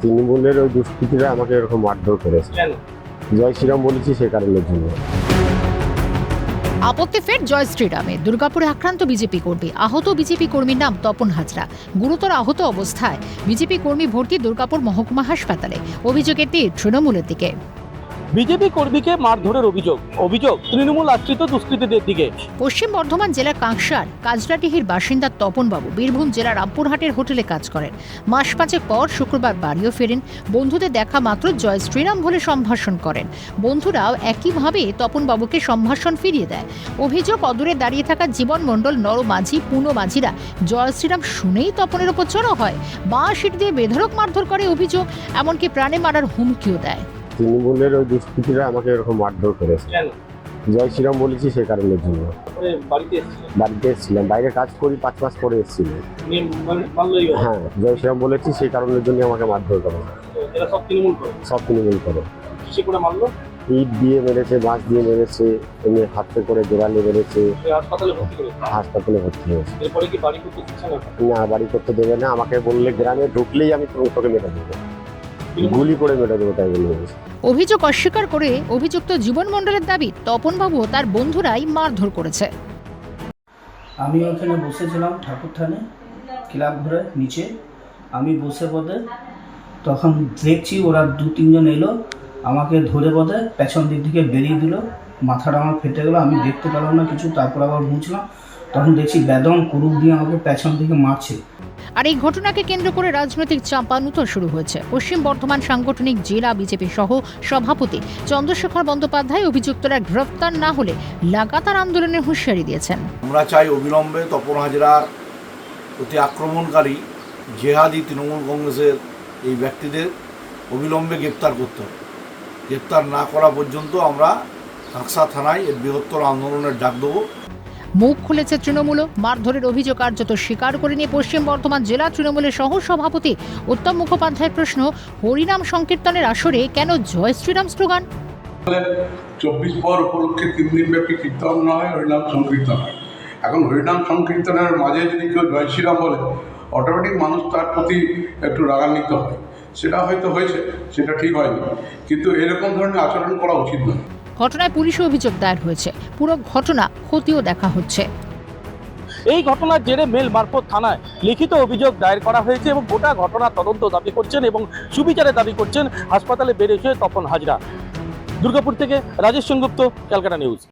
তৃণমূলের ওই দুষ্কৃতীরা আমাকে এরকম মারধর করেছে। কেন? জয় শ্রীরাম বলেছি সে কারণের জন্য। আপত্তি ফের জয় শ্রীরামে। দুর্গাপুরে আক্রান্ত বিজেপি কর্মী। আহত বিজেপি কর্মীর নাম তপন হাজরা। গুরুতর আহত অবস্থায় বিজেপি কর্মী ভর্তি দুর্গাপুর মহকুমা হাসপাতালে। অভিযোগের তীর তৃণমূলের দিকে। বিজেপি কর্মীকে মারধরের অভিযোগ তৃণমূল আশ্রিত দুষ্কৃতীদের দিকে। পশ্চিম বর্ধমান জেলার কাঁকসার কাজরাডিহির বাসিন্দা তপনবাবু বীরভূম জেলার রামপুরহাটের হোটেলে কাজ করেন। মাস পাঁচেক পর শুক্রবার বাড়িও ফেরেন। বন্ধুদের দেখা মাত্র জয় শ্রীরাম বলে সম্ভাষণ করেন। বন্ধুরাও একইভাবে তপনবাবুকে সম্ভাষণ ফিরিয়ে দেয়। অভিযোগ, অদূরে দাঁড়িয়ে থাকা জীবন মণ্ডল, নরমাঝি, পুনো মাঝিরা জয় শ্রীরাম শুনেই তপনের ওপর চড়াও হয়। বাঁশ ইট দিয়ে বেধড়ক মারধর করে অভিযোগ, এমনকি প্রাণে মারার হুমকিও দেয়। তৃণমূলের ওই দুষ্কৃতীরা আমাকে এরকম মারধর করেছে। কেন? জয় শ্রীরাম বলেছি সে কারণের জন্য। বাড়িতে এসেছিলেন? বাড়িতে এসেছিলাম, বাইরে কাজ করি, 5 মাস পরে এসেছিল। হ্যাঁ, জয় শ্রীরাম বলেছি সেই কারণের জন্য আমাকে মারধর করে। এরা সব তৃণমূল করে? সব তৃণমূল করে। কিসে করে মারলো? ইট দিয়ে মেরেছে, বাঁশ দিয়ে মেরেছে, এমনি হাতে করে জোরালে মেরেছে। হাসপাতালে ভর্তি করেছে? হাসপাতালে ভর্তি হয়েছে। এরপরে কি বাড়ি করতে দিচ্ছে না? না, বাড়ি করতে দেবে না। আমাকে বললে গ্রামে ঢুকলেই আমি তোকে মেরে দেবো, গুলি করে মেরে দেবো, তাই বলে বলেছে। অভিযোগ অস্বীকার করে অভিযুক্ত জীবন মণ্ডলের দাবি তপনবাবু ও তার বন্ধুরাই মারধর করেছে। আমি ওখানে বসেছিলাম ঠাকুর থানে ক্লাব ঘরের নিচে। আমি বসে পদে তখন দেখছি ওরা 2-3 জন এলো, আমাকে ধরে পদে পেছন দিক থেকে বেরিয়ে দিল। মাথাটা আমার ফেটে গেলো, আমি দেখতে পেলাম না কিছু। তারপর আবার বুঝলাম, তখন দেখছি বেদম কুরুপ দিয়ে আমাকে পেছন থেকে মারছে। আর এই ঘটনাকে কেন্দ্র করে রাজনৈতিক চাপানুতর শুরু হয়েছে। পশ্চিম বর্ধমান সাংগঠনিক জেলা বিজেপি সহ সভাপতি চন্দ্রশেখর বন্দ্যোপাধ্যায় অভিযুক্তরা গ্রেফতার না হলে লাগাতার আন্দোলনের হুঁশিয়ারি দিয়েছেন। আমরা চাই অবিলম্বে তপন হাজরার প্রতি আক্রমণকারী জেহাদি তৃণমূল কংগ্রেসের এই ব্যক্তিদের অবিলম্বে গ্রেপ্তার করতে হবে। গ্রেপ্তার না করা পর্যন্ত আমরা কাঁকসা থানায় এর বৃহত্তর আন্দোলনের ডাক দেবো। মুখ খুলেছে তৃণমূল। মারধরের অভিযোগ কার্যত স্বীকার করে নিয়ে পশ্চিম বর্ধমান জেলা তৃণমূলের সহ সভাপতি উত্তম মুখোপাধ্যায়ের প্রশ্ন, হরিনাম সংকীর্তনের আসরে কেন জয় শ্রীরাম স্লোগান? 24 পর উপলক্ষে 3 দিন ব্যাপী কীর্তন নয়, হরিনাম সংকীর্তন হয়। এখন হরিনাম সংকীর্তনের মাঝে যদি কেউ জয় শ্রীরাম বলে, অটোমেটিক মানুষ তার প্রতি একটু রাগান্বিত হয়। সেটা হয়তো হয়েছে, সেটা ঠিক হয়নি, কিন্তু এরকম ধরনের আচরণ করা উচিত নয়। ঘটনায় পুলিশে অভিযোগ দায়ের হয়েছে। পুরো ঘটনা খতিও দেখা হচ্ছে। এই ঘটনার জেরে মেল মারফত থানায় লিখিত অভিযোগ দায়ের করা হয়েছে এবং গোটা ঘটনা তদন্ত দাবি করছেন এবং সুবিচারের দাবি করছেন হাসপাতালে বেড়েছে তপন হাজরা। দুর্গাপুর থেকে রাজেশ সেনগুপ্ত, ক্যালকাটা নিউজ।